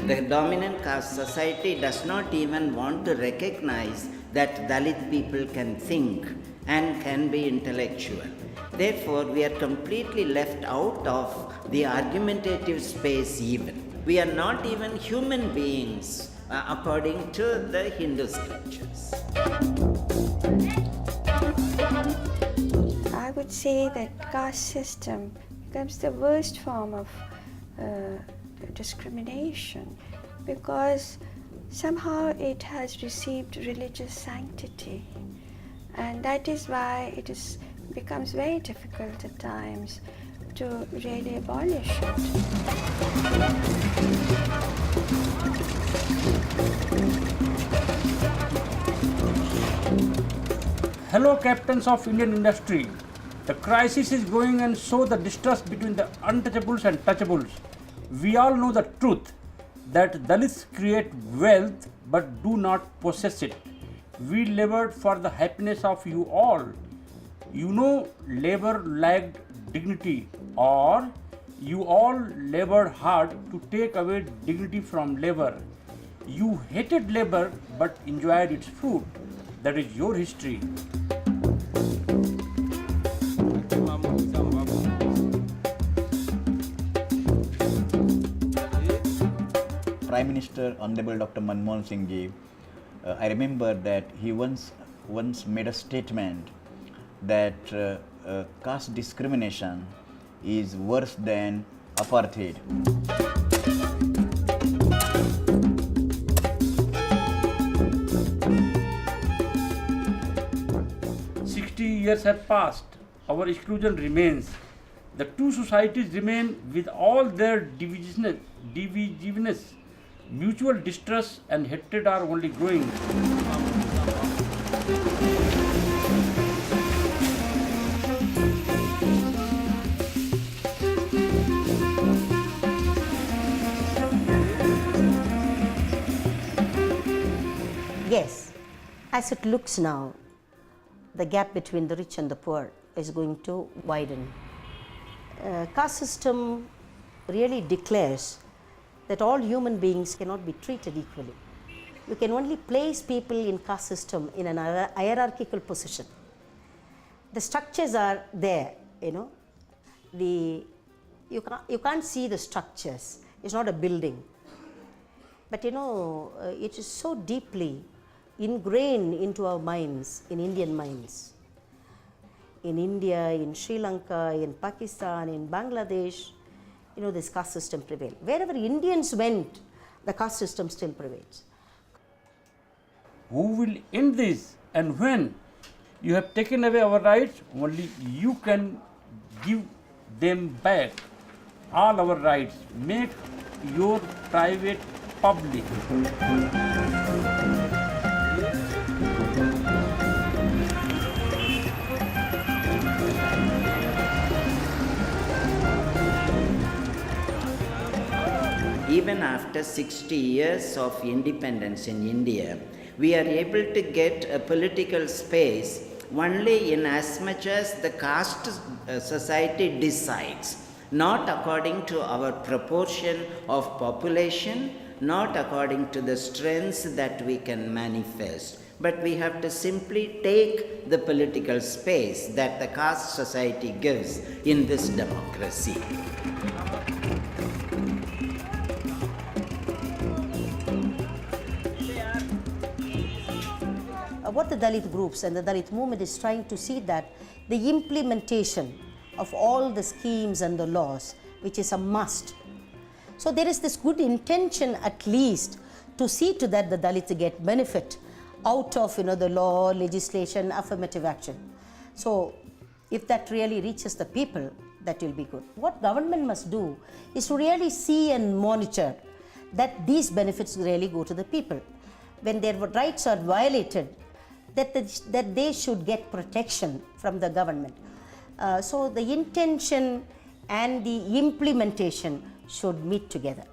The dominant caste society does not even want to recognize that Dalit people can think and can be intellectual. Therefore, we are completely left out of the argumentative space even. We are not even human beings according to the Hindu scriptures. I would say that caste system becomes the worst form of discrimination because somehow it has received religious sanctity, and that is why it becomes very difficult at times to really abolish it. Hello captains of Indian industry. The crisis is growing and so the distrust between the untouchables and touchables. We all know the truth that Dalits create wealth but do not possess it. We labored for the happiness of you all. You know labor lacked dignity, or you all labored hard to take away dignity from labor. You hated labor but enjoyed its fruit. That is your history. Prime Minister Honorable Dr. Manmohan Singh ji, I remember that he once made a statement that caste discrimination is worse than apartheid. Years have passed, our exclusion remains. The two societies remain with all their divisiveness. Mutual distrust and hatred are only growing. Yes, as it looks now, the gap between the rich and the poor is going to widen. Caste system really declares that all human beings cannot be treated equally. We can only place people in caste system in an hierarchical position. The structures are there, you know. You can't see the structures. It's not a building. But you know, it is so deeply ingrained into our minds, in Indian minds. In India, in Sri Lanka, in Pakistan, in Bangladesh, you know, this caste system prevailed. Wherever Indians went, the caste system still prevails. Who will end this and when? You have taken away our rights, only you can give them back. All our rights, make your private public. Even after 60 years of independence in India, we are able to get a political space only in as much as the caste society decides, not according to our proportion of population, not according to the strengths that we can manifest, but we have to simply take the political space that the caste society gives in this democracy. What the Dalit groups and the Dalit movement is trying to see that the implementation of all the schemes and the laws, which is a must. So there is this good intention at least to see to that the Dalits get benefit out of the law, legislation, affirmative action. So if that really reaches the people, that will be good. What government must do is to really see and monitor that these benefits really go to the people. When their rights are violated, that they should get protection from the government. So the intention and the implementation should meet together.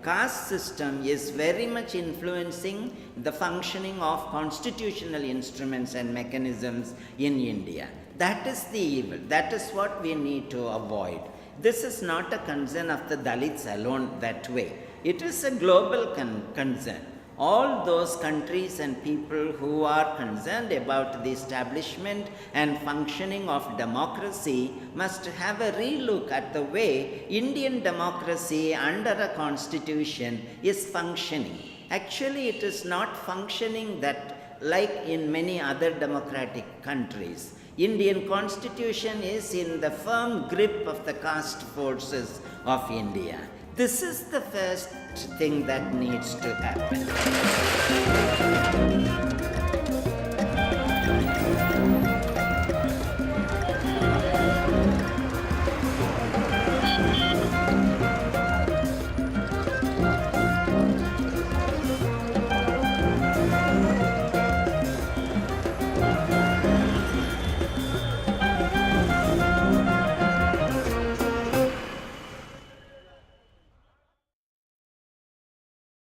Caste system is very much influencing the functioning of constitutional instruments and mechanisms in India. That is the evil. That is what we need to avoid. This is not a concern of the Dalits alone that way. It is a global concern. All those countries and people who are concerned about the establishment and functioning of democracy must have a relook at the way Indian democracy under a constitution is functioning. Actually, it is not functioning that like in many other democratic countries. Indian constitution is in the firm grip of the caste forces of India. This is the first thing that needs to happen.